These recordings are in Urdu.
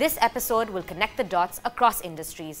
This episode will connect the dots across industries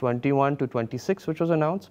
21 to 26 which was announced,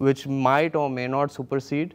which might or may not supersede।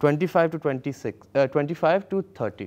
25 to 26, 25 to 30,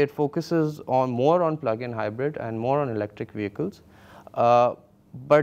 it focuses on more on plug-in hybrid and more on electric vehicles, but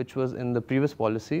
which was in the previous policy,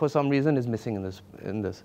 for some reason is missing in this।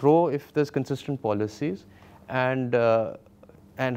grow if there's consistent policies, and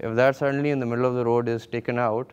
if that suddenly in the middle of the road is taken out,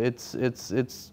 it's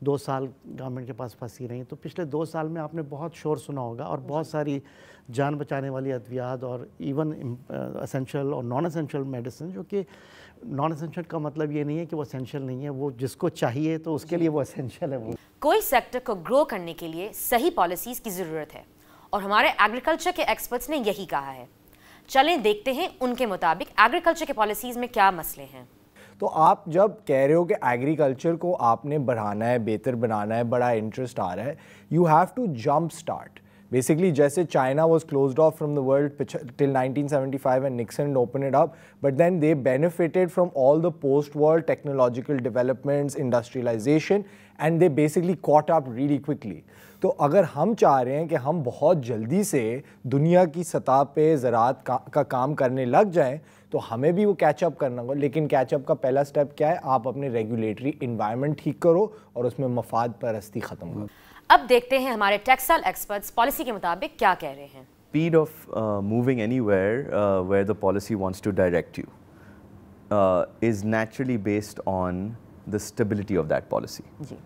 2 سال گورنمنٹ کے پاس پھنسی رہیں. تو پچھلے 2 سال میں آپ نے بہت شور سنا ہوگا اور بہت ساری جان بچانے والی ادویات اور ایون اسینشیل اور نان اسینشیل میڈیسن, جو کہ نان اسینشیل کا مطلب یہ نہیں ہے کہ وہ اسینشیل نہیں ہے, وہ جس کو چاہیے تو اس کے لیے وہ اسینشیل ہے. وہ کوئی سیکٹر کو گرو کرنے کے لیے صحیح پالیسیز کی ضرورت ہے اور ہمارے ایگریکلچر کے ایکسپرٹس نے یہی کہا ہے. چلیں دیکھتے ہیں ان کے مطابق ایگریکلچر کے پالیسیز میں کیا مسئلے ہیں. تو آپ جب کہہ رہے ہو کہ ایگریکلچر کو آپ نے بڑھانا ہے, بہتر بنانا ہے, بڑا انٹرسٹ آ رہا ہے, you have to jump start. Basically, جیسے China was closed off from the world till 1975 and Nixon opened it up, but then they benefited from all the post-war technological developments, industrialization, and they basically caught up really quickly. تو اگر ہم چاہ رہے ہیں کہ ہم بہت جلدی سے دنیا کی سطح پہ زراعت کا کام کرنے لگ جائیں تو ہمیں بھی وہ کیچ اپ کرنا ہوگا. لیکن کیچ اپ کا پہلا سٹیپ کیا ہے؟ آپ اپنے ریگولیٹری انوائرمنٹ ٹھیک کرو اور اس میں مفاد پرستی ختم کرو. اب دیکھتے ہیں ہمارے ٹیکسٹائل ایکسپرٹس پالیسی کے مطابق کیا کہہ رہے ہیں. Speed of moving anywhere where the policy wants to direct you is naturally based on the stability of that policy. جی,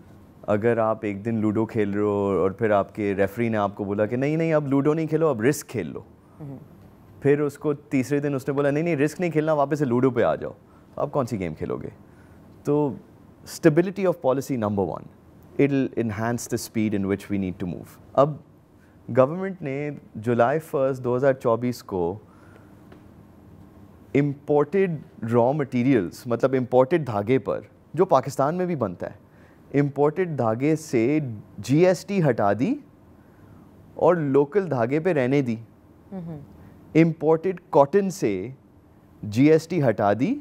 اگر آپ ایک دن لوڈو کھیل رہے ہو اور پھر آپ کے ریفری نے آپ کو بولا کہ نہیں اب لوڈو نہیں کھیلو, اب رسک کھیل لو, پھر اس کو تیسرے دن اس نے بولا نہیں رسک نہیں کھیلنا, واپس سے لوڈو پہ آ جاؤ, آپ کون سی گیم کھیلو گے؟ تو stability of policy number 1, it'll enhance the speed in which we need to move. اب گورنمنٹ نے جولائی 1 2024 کو امپورٹڈ را مٹیریلز, مطلب امپورٹڈ دھاگے پر جو پاکستان میں بھی بنتا ہے, امپورٹڈ دھاگے سے جی ایس ٹی ہٹا دی اور لوکل دھاگے پہ رہنے دی. امپورٹڈ کاٹن سے جی ایس ٹی ہٹا دی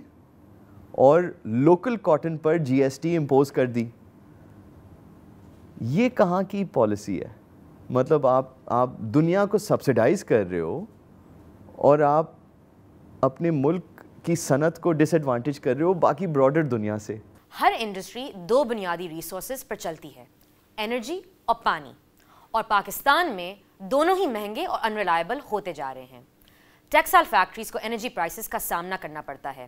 اور لوکل کاٹن پر جی ایس ٹی امپوز کر دی. یہ کہاں کی پالیسی ہے؟ مطلب آپ دنیا کو سبسیڈائز کر رہے ہو اور آپ اپنے ملک کی صنعت کو ڈس ایڈوانٹیج کر رہے ہو باقی براڈر دنیا سے. ہر انڈسٹری 2 بنیادی ریسورسز پر چلتی ہے, انرجی اور پانی, اور پاکستان میں دونوں ہی مہنگے اور انریلائبل ہوتے جا رہے ہیں. ٹیکسٹائل فیکٹریز کو انرجی پرائسز کا سامنا کرنا پڑتا ہے,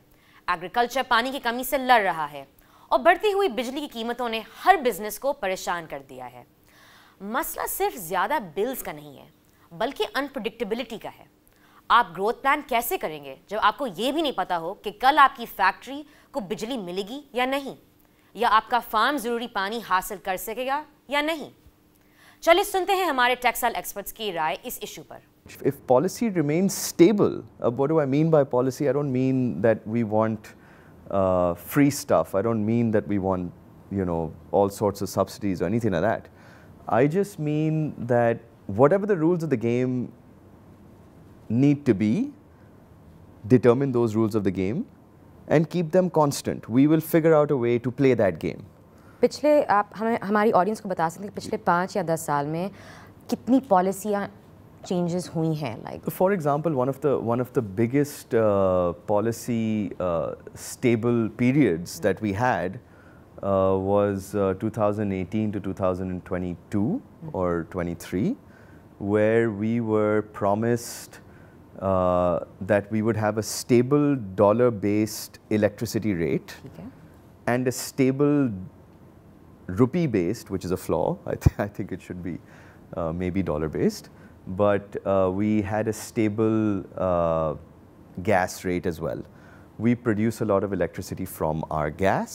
ایگریکلچر پانی کی کمی سے لڑ رہا ہے, اور بڑھتی ہوئی بجلی کی قیمتوں نے ہر بزنس کو پریشان کر دیا ہے. مسئلہ صرف زیادہ بلز کا نہیں ہے بلکہ انپریڈکٹیبلٹی کا ہے. آپ گروتھ پلان کیسے کریں گے جب آپ کو یہ بھی نہیں پتا ہو کہ کل آپ کی فیکٹری کو بجلی ملے گی یا نہیں, یا آپ کا فارم ضروری پانی حاصل کر سکے گا یا نہیں. چلیں سنتے ہیں ہمارے ٹیکسٹائل ایکسپرٹس کی رائے اس ایشو پر. If policy remains stable, what do I mean by policy? I don't mean that we want free stuff. I don't mean that we want, all sorts of subsidies or anything like that. I just mean that whatever the rules of the game need to be, determine those rules of the game and keep them constant. We will figure out a way to play that game. پچھلے آپ ہماری آڈینس کو بتا سکتے ہیں پچھلے 5 یا 10 سال میں کتنی پالیسیاں changes ہوئی ہیں. Like for example, one of the biggest policy stable periods that we had was 2018 to 2022 or 23, where we were promised that we would have a stable dollar-based electricity rate and a stable rupee-based, which is a flaw. I think it should be maybe dollar-based. But we had a stable gas rate as well. We produce a lot of electricity from our gas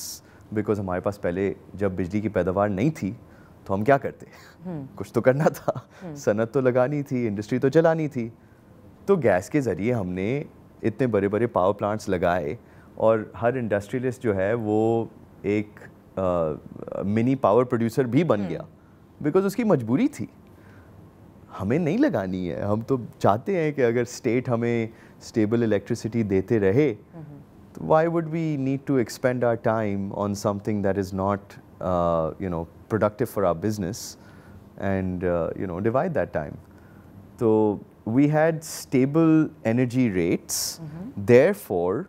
because ہمارے پاس پہلے جب بجلی کی پیداوار نہیں تھی تو ہم کیا کرتے, کچھ تو کرنا تھا, صنعت تو لگانی تھی, انڈسٹری تو چلانی تھی. تو گیس کے ذریعے ہم نے اتنے بڑے بڑے پاور پلانٹس لگائے اور ہر انڈسٹریلسٹ جو ہے وہ ایک منی پاور پروڈیوسر بھی بن گیا بیکاز اس کی مجبوری تھی. ہمیں نہیں لگانی ہے, ہم تو چاہتے ہیں کہ اگر اسٹیٹ ہمیں اسٹیبل الیکٹریسٹی دیتے رہے تو why would we need to expand our time on something that is not productive for our business and divide that time. تو we had stable energy rates, therefore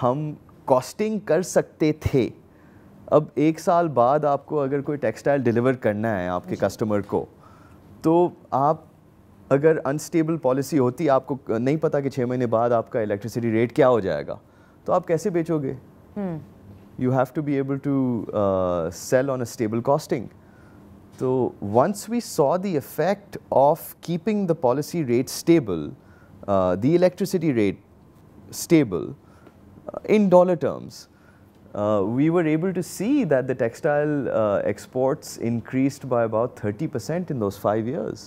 ہم کاسٹنگ کر سکتے تھے. اب 1 سال بعد آپ کو اگر کوئی ٹیکسٹائل ڈیلیور کرنا ہے آپ کے کسٹمر کو, تو آپ اگر انسٹیبل پالیسی ہوتی, آپ کو نہیں پتا کہ 6 مہینے بعد آپ کا الیکٹریسٹی ریٹ کیا ہو جائے گا, تو آپ کیسے بیچو گے؟ you have to be able to sell on a stable costing. So once we saw the effect of keeping the policy rate stable, the electricity rate stable in dollar terms, we were able to see that the textile exports increased by about 30% in those 5 years.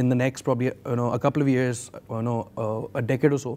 in the next probably a couple of years, a decade or so,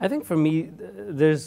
I think for me, there's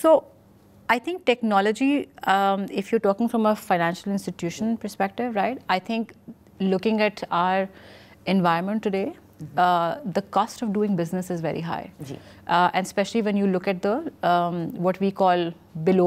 So I think technology, if you're talking from a financial institution perspective, right, I think looking at our environment today, the cost of doing business is very high. And especially when you look at the what we call below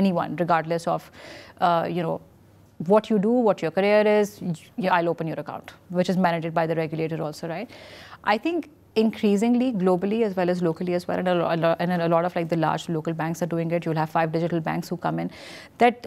anyone, regardless of what you do, what your career is, I'll open your account, which is mandated by the regulator also, right? I think increasingly globally as well as locally as well, and a lot of like the large local banks are doing it. You'll have 5 digital banks who come in, that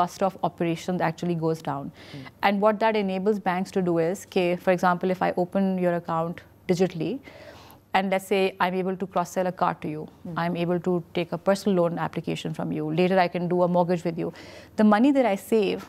cost of operations actually goes down. And what that enables banks to do is, for example, if I open your account digitally, and let's say I'm able to cross-sell a card to you, I'm able to take a personal loan application from you, later I can do a mortgage with you. The money that I save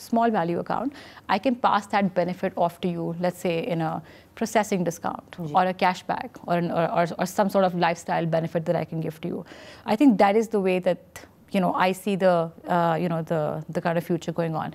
small value account, I can pass that benefit off to you, let's say in a processing discount or a cashback or some sort of lifestyle benefit that I can give to you. I think that is the way that I see the the kind of future going on.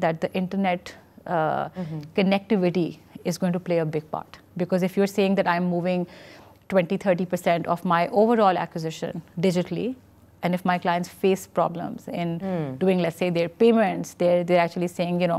that the internet connectivity is going to play a big part. Because if you're saying that I'm moving 20-30% of my overall acquisition digitally, and if my clients face problems in doing, let's say, their payments, they're actually saying, you know,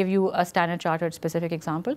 give you a Standard Chartered specific example,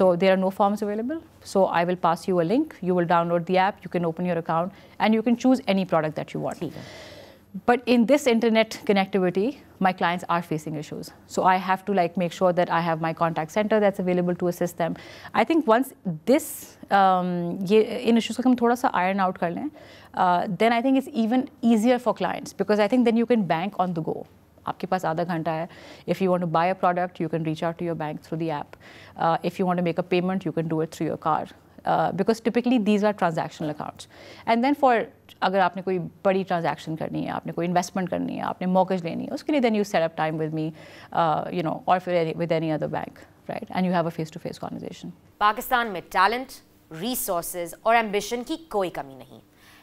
So there are no forms available, so I will pass you a link, you will download the app, you can open your account and you can choose any product that you want. But in this internet connectivity, my clients are facing issues. So I have to like make sure that I have my contact center that's available to assist them. I think once this in issues ko hum thoda sa iron out kar lein, then I think it's even easier for clients, because I think then you can bank on the go. آپ کے پاس آدھا گھنٹہ ہے. If you want to buy a product, you can reach out to your bank through the app. If you want to make a payment, you can do it through your card. Because typically these are transactional accounts. And then for اگر آپ نے کوئی بڑی ٹرانزیکشن کرنی ہے, آپ نے کوئی انویسٹمنٹ کرنی ہے, آپ نے mortgage لینی ہے, اس کے لیے then you set up time with me, you know, or with any other bank, right? And you have a face-to-face conversation. Pakistan میں ٹیلنٹ, ریسورسز اور ایمبیشن کی کوئی کمی نہیں,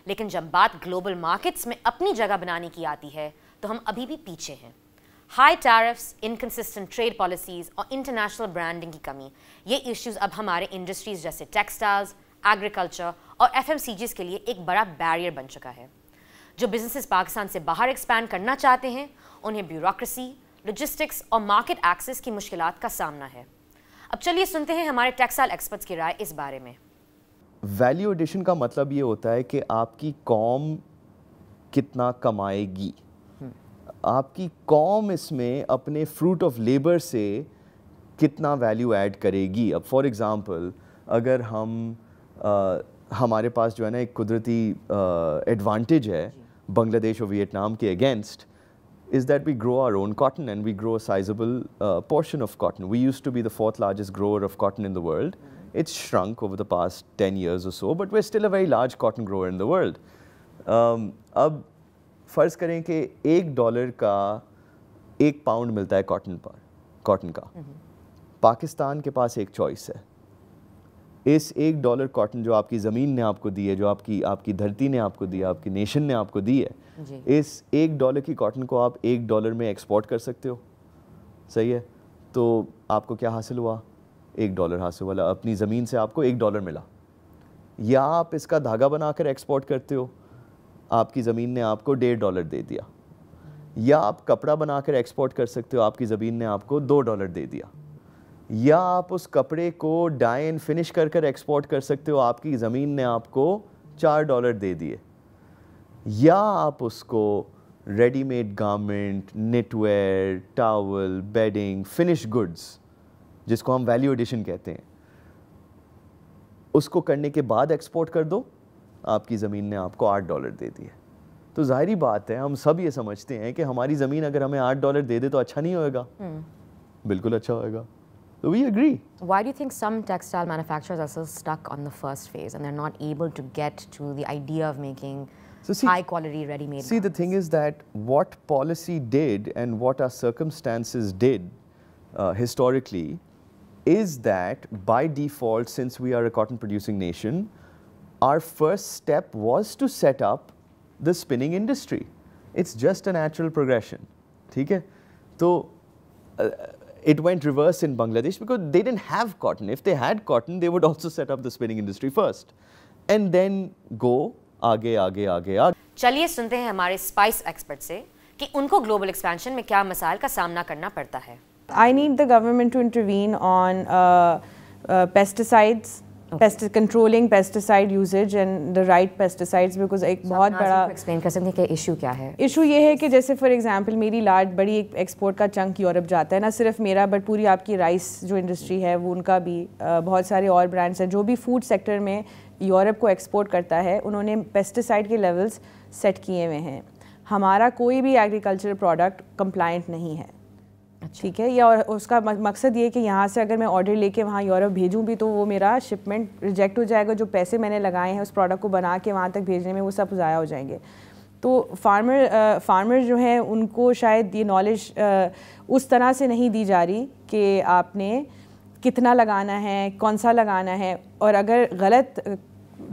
لیکن جب بات گلوبل مارکیٹس میں اپنی جگہ بنانے کی آتی ہے تو ہم ابھی بھی پیچھے ہیں. High tariffs, inconsistent trade policies اور انٹرنیشنل برانڈنگ کی کمی, یہ ایشوز اب ہمارے انڈسٹریز جیسے ٹیکسٹائلز, ایگریکلچر اور FMCGs کے لیے ایک بڑا بیریئر بن چکا ہے. جو بزنسز پاکستان سے باہر ایکسپینڈ کرنا چاہتے ہیں انہیں بیوروکریسی, لاجسٹکس اور مارکیٹ ایکسس کی مشکلات کا سامنا ہے. اب چلیے سنتے ہیں ہمارے ٹیکسٹائل ایکسپرٹس کی رائے اس بارے میں. ویلیو ایڈیشن کا مطلب یہ ہوتا ہے کہ آپ کی قوم کتنا کمائے گی, آپ کی قوم اس میں اپنے فروٹ آف لیبر سے کتنا ویلیو ایڈ کرے گی. اب فار ایگزامپل اگر ہمارے پاس جو ہے نا ایک قدرتی ایڈوانٹیج ہے بنگلہ دیش اور ویتنام کے against, is that we grow our own cotton and we grow a sizable portion of cotton. We used to be the 4th largest grower of cotton in the world. It's shrunk over the past 10 years or so, but we're still a very large cotton grower in the world. اب فرض کریں کہ $1 کا 1 پاؤنڈ ملتا ہے کاٹن کا. پاکستان کے پاس ایک چوائس ہے. اس $1 کاٹن جو آپ کی زمین نے آپ کو دی ہے, جو آپ کی دھرتی نے آپ کو دی ہے, آپ کی نیشن نے آپ کو دی ہے, اس $1 کی کاٹن کو آپ $1 میں ایکسپورٹ کر سکتے ہو. صحیح ہے, تو آپ کو کیا حاصل ہوا؟ $1 حاصل ہوا. اپنی زمین سے آپ کو $1 ملا. یا آپ اس کا دھاگا بنا کر ایکسپورٹ کرتے ہو, آپ کی زمین نے آپ کو $1.5 دے دیا. یا آپ کپڑا بنا کر ایکسپورٹ کر سکتے ہو, آپ کی زمین نے آپ کو $2 دے دیا. یا آپ اس کپڑے کو ڈائی اینڈ فنش کر ایکسپورٹ کر سکتے ہو, آپ کی زمین نے آپ کو $4 دے دیے. یا آپ اس کو ready made garment, knitwear, towel, bedding, finish goods جس کو ہم ویلیو ایڈیشن کہتے ہیں, اس کو کرنے کے بعد ایکسپورٹ کر دو, آپ کی زمین نے آپ کو $8 دے دیے. تو ظاہری بات ہے, ہم سب یہ سمجھتے ہیں کہ ہماری زمین اگر ہمیں $8 دے دے تو اچھا نہیں ہوئے گا. بالکل اچھا ہوئے گا. So we agree. Why do you think some textile manufacturers are still stuck on the first phase and they're not able to get to the idea of making high quality ready-made garments? See, the thing is that what policy did and what our circumstances did historically is that by default, since we are a cotton producing nation, our first step was to set up the spinning industry. It's just a natural progression. ٹھیک ہے, تو it went reverse in Bangladesh because they didn't have cotton. If they had cotton, they would also set up the spinning industry first and then go آگے. چلیے سنتے ہیں ہمارے اسپائس ایکسپرٹ سے کہ ان کو گلوبل ایکسپینشن میں کیا مسائل کا سامنا کرنا پڑتا ہے. I need the government to intervene on pesticides, controlling pesticide usage and the right pesticides, because ایک بہت بڑا ایکسپلین کر سکتے ہیں کہ ایشو کیا ہے. ایشو یہ ہے کہ جیسے فار ایگزامپل میری بڑی ایک ایکسپورٹ کا چنک یورپ جاتا ہے, نہ صرف میرا بٹ پوری آپ کی رائس جو انڈسٹری ہے وہ ان کا بھی, بہت سارے اور برانڈس ہیں جو بھی فوڈ سیکٹر میں یورپ کو ایکسپورٹ کرتا ہے, انہوں نے پیسٹیسائڈ کے لیولز سیٹ کیے ہوئے ہیں. ہمارا کوئی بھی ایگریکلچر پروڈکٹ کمپلائنٹ نہیں ہے, ٹھیک ہے. یا اور اس کا مقصد یہ کہ یہاں سے اگر میں آرڈر لے کے وہاں یورپ بھیجوں بھی تو وہ میرا شپمنٹ ریجیکٹ ہو جائے گا, جو پیسے میں نے لگائے ہیں اس پروڈکٹ کو بنا کے وہاں تک بھیجنے میں وہ سب ضائع ہو جائیں گے. تو فارمر جو ہیں ان کو شاید یہ نالج اس طرح سے نہیں دی جا رہی کہ آپ نے کتنا لگانا ہے, کون سا لگانا ہے, اور اگر غلط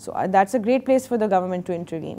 So that's a great place for the government to intervene.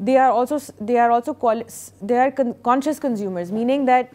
They are conscious consumers, meaning that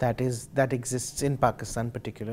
that exists in Pakistan particular,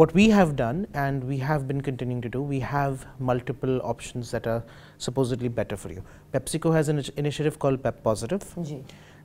What we have done and we have been continuing to do, we have multiple options that are supposedly better for you. PepsiCo has an initiative called Pep Positive,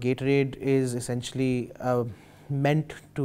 Gatorade is essentially meant to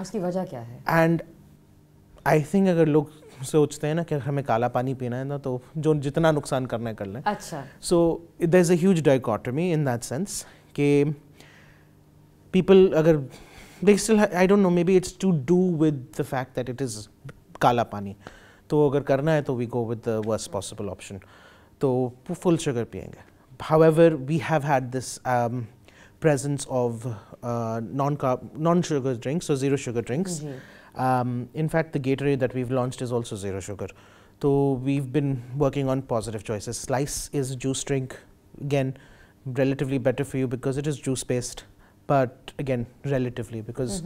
اس کی وجہ کیا ہے؟ اینڈ آئی تھنک اگر لوگ سوچتے ہیں نا کہ ہمیں کالا پانی پینا ہے نا تو جو جتنا نقصان کرنا ہے کر لیں. اچھا. So there is a huge dichotomy in that sense کہ پیپل اگر they still I don't know, maybe it's to do with the fact that it is kala pani, تو اگر کرنا ہے تو we go with the worst possible option, تو full sugar پئیں گے. However, we have had this presence of non-sugar drinks, so zero sugar drinks. In fact, the Gatorade that we've launched is also zero sugar. So we've been working on positive choices. Slice is a juice drink, again relatively better for you because it is juice based, but again relatively because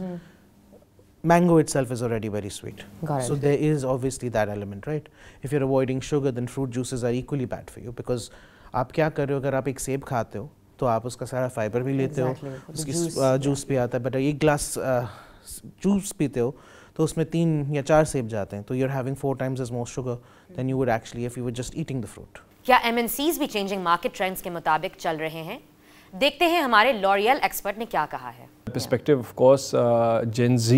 mango itself is already very sweet. Got it. So there is obviously that element, right? If you're avoiding sugar, then fruit juices are equally bad for you because آپ کیا کر رہے ہو, اگر آپ ایک سیب کھاتے ہو تو آپ اس کا سارا فائبر بھی لیتے ہو, اس کی جوس بھی آتا ہے, بٹ ایک گلاس جوس پیتے ہو تو اس میں 3 یا 4 سیب جاتے ہیں, تو you are having 4 times as more sugar than you would actually if you were just eating the fruit. کیا MNCs بھی چینجنگ مارکیٹ ٹرینڈز کے مطابق چل رہے ہیں؟ دیکھتے ہیں ہمارے لوریل ایکسپرٹ نے کیا کہا ہے. perspective, of course, Gen Z,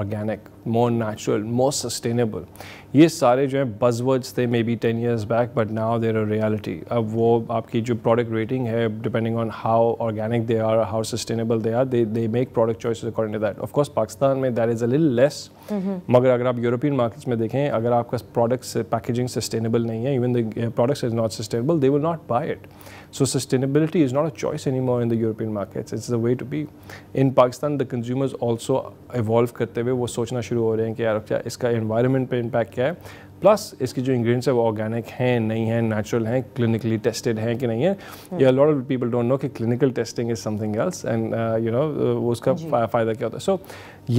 organic, more natural, more sustainable. یہ سارے جو ہیں buzzwords تھے maybe 10 years back, but now they're a reality. اب وہ آپ کی جو product rating ہے, depending on how organic they are, how sustainable they are, they make product choices according to that. Of course, Pakistan میں that is a little less. مگر اگر آپ یورپین مارکیٹس میں دیکھیں, اگر آپ کا پروڈکٹ پیکیجنگ سسٹینیبل نہیں ہے, even the products is not sustainable, they will not buy it. So sustainability is not a choice anymore in the European markets. It's the way to be. In Pakistan, the consumers also evolve کرتے ہوئے وہ سوچنا شروع ہو رہے ہیں کہ یار کیا اس کا environment پہ impact کیا ہے, پلس اس کی جو ingredients ہیں وہ organic ہیں نہیں ہیں, natural ہیں, clinically tested ہیں کہ نہیں ہیں. Yeah, a lot of people don't know کہ clinical testing is something else and you know اس کا فائدہ کیا ہوتا ہے. So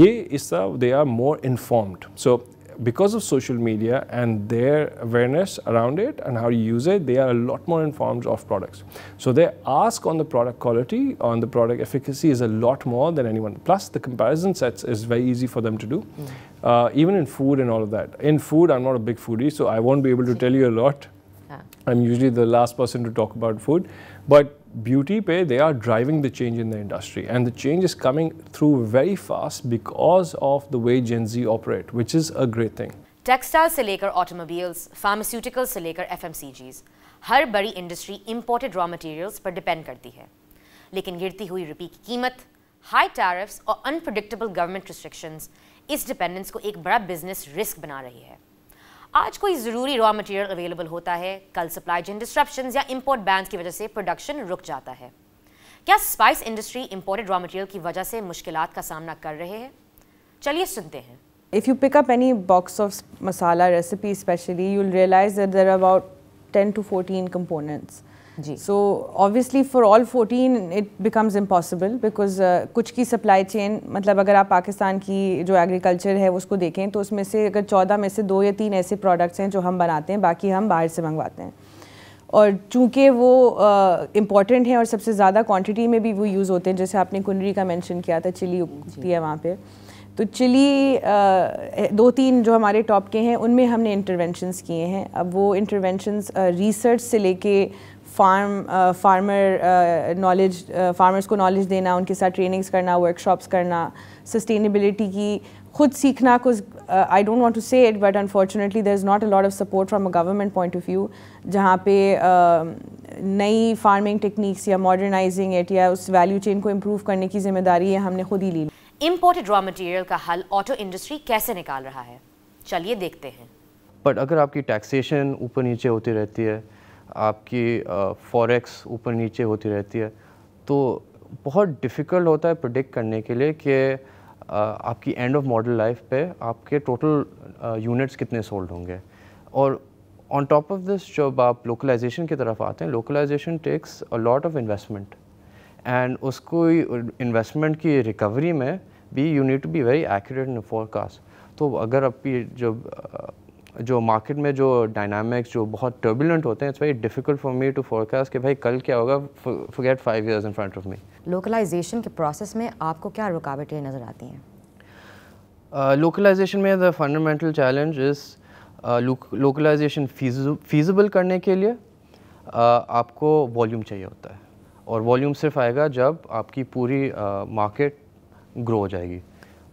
یہ اس طرح they are more informed. So because of social media and their awareness around it and how you use it, they are a lot more informed of products. So their ask on the product quality, on the product efficacy is a lot more than anyone. Plus the comparison sets is very easy for them to do. Even in food and all of that. In food, I'm not a big foodie, so I won't be able to tell you a lot. I'm usually the last person to talk about food. But beauty pay, they are driving the change in the industry, and the change is coming through very fast because of the way Gen Z operate, which is a great thing. Textile سے لے کر آٹوموبائلز, فارماسیوٹیکل سے لے کر FMCGs, ہر بڑی انڈسٹری امپورٹڈ را مٹیریلز پر ڈپینڈ کرتی ہے. لیکن گرتی ہوئی روپی کی قیمت, ہائی ٹیرفس اور انپریڈکٹیبل گورنمنٹ ریسٹرکشنز اس ڈپینڈنس کو ایک بڑا بزنس رسک بنا رہی ہے. آج کوئی ضروری را مٹیریل اویلیبل ہوتا ہے, کل سپلائی چین ڈسٹرپشنز یا امپورٹ بینز کی وجہ سے پروڈکشن رک جاتا ہے. کیا spice industry imported raw material کی وجہ سے مشکلات کا سامنا کر رہے ہیں؟ چلیے سنتے ہیں. If you pick up any box of masala recipe especially, you'll realize that there are about 10 to 14 components. So obviously for all 14 it becomes impossible because کچھ کی سپلائی چین, مطلب اگر آپ پاکستان کی جو ایگریکلچر ہے اس کو دیکھیں تو اس میں سے اگر 14 میں سے 2 یا 3 ایسے پروڈکٹس ہیں جو ہم بناتے ہیں, باقی ہم باہر سے منگواتے ہیں. اور چونکہ وہ امپورٹنٹ ہیں اور سب سے زیادہ کوانٹٹی میں بھی وہ یوز ہوتے ہیں, جیسے آپ نے کنری کا مینشن کیا تھا, چلی اگتی ہے وہاں پہ, تو چلی 2-3 جو ہمارے ٹاپ کے ہیں ان میں ہم نے انٹرونشنس کیے ہیں. اب وہ انٹرونشنس ریسرچ سے لے کے فارمرز کو نالج دینا, ان کے ساتھ ٹریننگز کرنا, ورک شاپس کرنا, سسٹینیبلٹی کی خود سیکھنا. کچھ I don't want to say it but unfortunately there is not a lot of support from a government point of view, جہاں پہ نئی فارمنگ ٹیکنیکس یا ماڈرنائزنگ اٹ یا اس ویلیو چین کو امپروو کرنے کی ذمہ داری ہے ہم نے خود ہی لی. امپورٹڈ را مٹیریل کا حل آٹو انڈسٹری کیسے نکال رہا ہے, چلیے دیکھتے ہیں. بٹ اگر آپ کی ٹیکسیشن اوپر نیچے ہوتی رہتی ہے, آپ کی فوریکس اوپر نیچے ہوتی رہتی ہے, تو بہت ڈیفیکلٹ ہوتا ہے پریڈکٹ کرنے کے لیے کہ آپ کی اینڈ آف ماڈل لائف پہ آپ کے ٹوٹل یونٹس کتنے سولڈ ہوں گے. اور آن ٹاپ آف دس جب آپ لوکلائزیشن کی طرف آتے ہیں, localization takes a lot of investment, and اس کو انویسٹمنٹ کی ریکوری میں بھی you need to be very accurate in forecast. تو اگر آپ کی جو مارکیٹ میں جو ڈائنامکس جو بہت ٹربولنٹ ہوتے ہیں, it's very difficult for me to forecast کہ بھائی کل کیا ہوگا, forget 5 years in front of me. Localisation کے پروسیس میں آپ کو کیا رکاوٹیں نظر آتی ہیں؟ لوکلائزیشن میں the fundamental challenge is localisation feasible کرنے کے لیے آپ کو والیوم چاہیے ہوتا ہے. اور والیوم صرف آئے گا جب آپ کی پوری مارکیٹ گرو ہو جائے گی.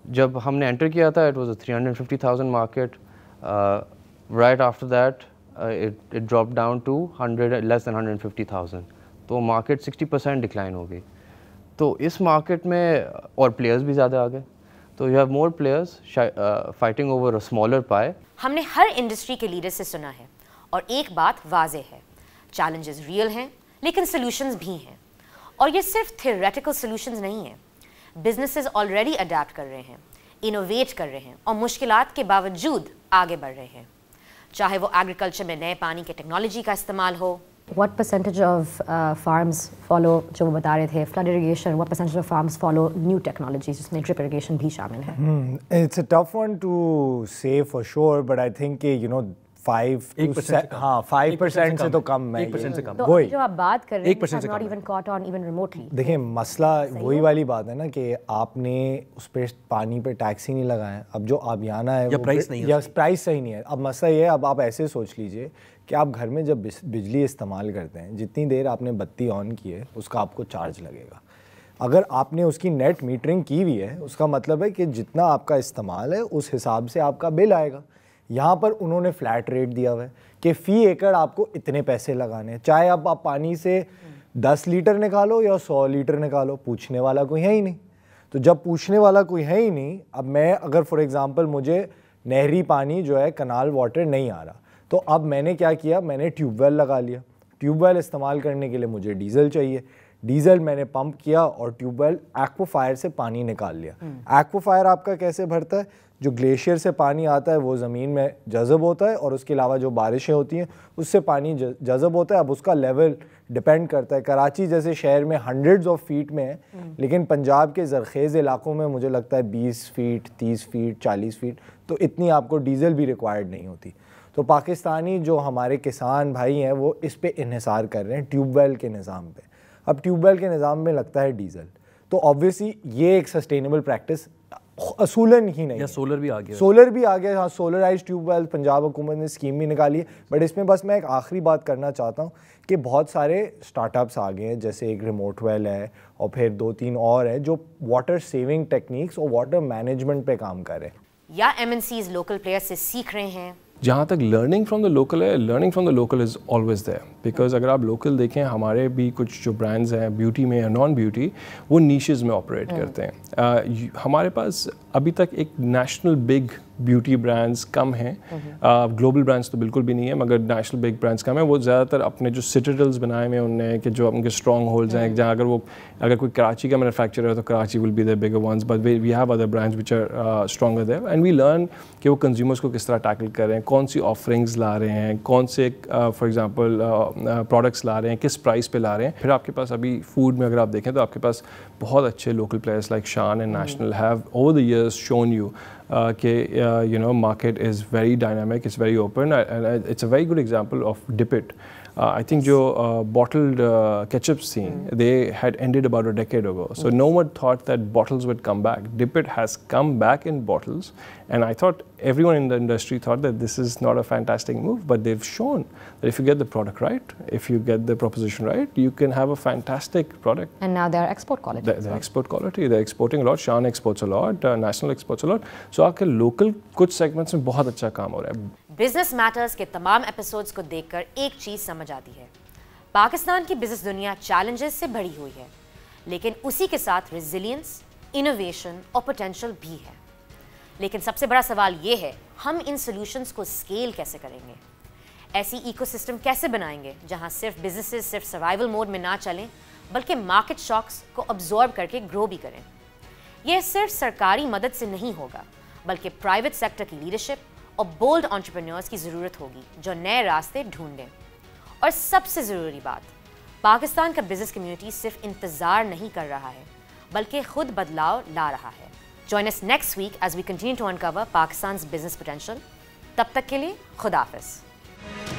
جب ہم نے انٹر کیا تھا it was a 350,000 market. Right after that it drop down to less than 150,000. تو مارکیٹ 60% ڈکلائن ہو گئی. تو اس مارکیٹ میں اور پلیئرز بھی زیادہ آ گئے. تو you have more players fighting over a smaller پائے. ہم نے ہر انڈسٹری کے لیڈر سے سنا ہے اور ایک بات واضح ہے, چیلنجز ریئل ہیں لیکن سلوشنز بھی ہیں. اور یہ صرف تھیوریٹیکل سلوشنز نہیں ہیں. بزنسز آلریڈی اڈیپٹ کر رہے ہیں, انوویٹ کر رہے ہیں اور مشکلات کے باوجود آگے بڑھ رہے ہیں, چاہے وہ ایگریکلچر میں نئے پانی کے ٹیکنالوجی کا استعمال ہو. What percentage of farms follow, جو وہ بتا رہے تھے, flood irrigation, what percentage of farms follow new technologies جس میں drip irrigation بھی شامل ہے؟ It's a tough one to say for sure, but I think you know 5% سے تو کم ہے. وہی جو آپ بات کر رہے ہیں not even caught on even remotely. دیکھیں مسئلہ وہی والی بات ہے نا کہ آپ نے اس پہ پانی پہ ٹیکس ہی نہیں لگایا. اب جو آبیانہ ہے یا پرائس صحیح نہیں ہے. اب مسئلہ یہ ہے, اب آپ ایسے سوچ لیجئے کہ آپ گھر میں جب بجلی استعمال کرتے ہیں, جتنی دیر آپ نے بتی آن کی ہے اس کا آپ کو چارج لگے گا. اگر آپ نے اس کی نیٹ میٹرنگ کی ہوئی ہے اس کا مطلب ہے کہ جتنا آپ کا استعمال ہے اس حساب سے آپ کا بل آئے گا. یہاں پر انہوں نے فلیٹ ریٹ دیا ہوا ہے کہ فی ایکڑ آپ کو اتنے پیسے لگانے ہیں, چاہے اب آپ پانی سے 10 لیٹر نکالو یا 100 لیٹر نکالو, پوچھنے والا کوئی ہے ہی نہیں. تو جب پوچھنے والا کوئی ہے ہی نہیں, اب میں اگر فار ایگزامپل مجھے نہری پانی جو ہے کنال واٹر نہیں آ رہا, تو اب میں نے کیا کیا, میں نے ٹیوب ویل لگا لیا. ٹیوب ویل استعمال کرنے کے لیے مجھے ڈیزل چاہیے, ڈیزل میں نے پمپ کیا اور ٹیوب ویل ایکوا فائر سے پانی نکال لیا. ایکوا فائر آپ کا کیسے بھرتا ہے, جو گلیشیئر سے پانی آتا ہے وہ زمین میں جذب ہوتا ہے اور اس کے علاوہ جو بارشیں ہوتی ہیں اس سے پانی جذب ہوتا ہے. اب اس کا لیول ڈپینڈ کرتا ہے. کراچی جیسے شہر میں ہنڈریڈز آف فیٹ میں ہے, لیکن پنجاب کے زرخیز علاقوں میں مجھے لگتا ہے 20 فیٹ 30 فیٹ 40 فیٹ, تو اتنی آپ کو ڈیزل بھی ریکوائرڈ نہیں ہوتی. تو پاکستانی جو ہمارے کسان بھائی ہیں وہ اس پہ انحصار کر رہے ہیں ٹیوب ویل کے نظام پہ. اب ٹیوب ویل کے نظام میں لگتا ہے ڈیزل, تو آبویسلی یہ ایک سسٹینیبل پریکٹس اصولاً ہی نہیں. سولر بھی آ گیا, سولر بھی آ گیا. ہاں, سولرائز ٹیوب ویل پنجاب حکومت نے اسکیم بھی نکالی ہے. بٹ اس میں بس میں ایک آخری بات کرنا چاہتا ہوں کہ بہت سارے اسٹارٹ اپس آ گئے ہیں, جیسے ایک ریموٹ ویل ہے اور پھر 2-3 اور ہیں جو واٹر سیونگ ٹیکنیکس اور واٹر مینجمنٹ پہ کام کر رہے ہیں. یا MNCs لوکل پلیئر سے سیکھ رہے ہیں. جہاں تک لرننگ فرام دا لوکل ہے, learning from the local is always there, because اگر آپ لوکل دیکھیں ہمارے بھی کچھ جو برانڈز ہیں بیوٹی میں یا نان بیوٹی, وہ نیشز میں آپریٹ کرتے ہیں. ہمارے پاس ابھی تک ایک نیشنل بگ بیوٹی برانڈز کم ہیں, گلوبل برانڈز تو بالکل بھی نہیں ہے, مگر نیشنل بگ برانڈز کم ہیں. وہ زیادہ تر اپنے جو سٹیڈلز بنائے ہوئے انہوں نے کہ جو ان کے اسٹرانگ ہولڈز ہیں, جہاں اگر کوئی کراچی کا مینوفیکچرر ہے تو Karachi will be the bigger ones, but we have other brands which are stronger there, and we learn کہ وہ کنزیومرس کو کس طرح ٹیکل کر رہے ہیں, کون سی آفرنگز لا رہے ہیں, کون سے فار ایگزامپل پروڈکٹس لا رہے ہیں, کس پرائس پہ لا رہے ہیں. پھر آپ کے پاس ابھی فوڈ میں اگر آپ دیکھیں تو آپ کے پاس بہت اچھے لوکل پلیئرس لائک شان and national have over the years shown you کہ you know market is very dynamic, it's very open, and it's a very good example of Dip It. I think jo bottled ketchups thing, they had ended about a decade ago, so no one thought that bottles would come back. Dip It has come back in bottles, and I thought everyone in the industry thought that this is not a fantastic move, but they've shown that if you get the product right, if you get the proposition right, you can have a fantastic product. And now they're export quality. They're export quality, they're exporting a lot. Shan exports a lot, National exports a lot. So آپ کے local کچھ segments میں بہت اچھا کام ہو رہا ہے. بزنس میٹرز کے تمام ایپیسوڈز کو دیکھ کر ایک چیز سمجھ آتی ہے, پاکستان کی بزنس دنیا چیلنجز سے بھری ہوئی ہے, لیکن اسی کے ساتھ ریزیلینس, انوویشن اور پوٹینشل بھی ہے. لیکن سب سے بڑا سوال یہ ہے, ہم ان سولوشنز کو اسکیل کیسے کریں گے؟ ایسی ایکو سسٹم کیسے بنائیں گے جہاں صرف بزنسز صرف سروائیول موڈ میں نہ چلیں بلکہ مارکیٹ شاکس کو ابزارب کر کے گرو بھی کریں؟ یہ صرف سرکاری مدد سے نہیں ہوگا بلکہ پرائیویٹ سیکٹر کی لیڈرشپ اور بولڈ انٹرپرینورز کی ضرورت ہوگی جو نئے راستے ڈھونڈیں. اور سب سے ضروری بات, پاکستان کا بزنس کمیونٹی صرف انتظار نہیں کر رہا ہے بلکہ خود بدلاؤ لا رہا ہے. Join us next week as we continue to uncover Pakistan's business potential. تب تک کے لیے خدا حافظ.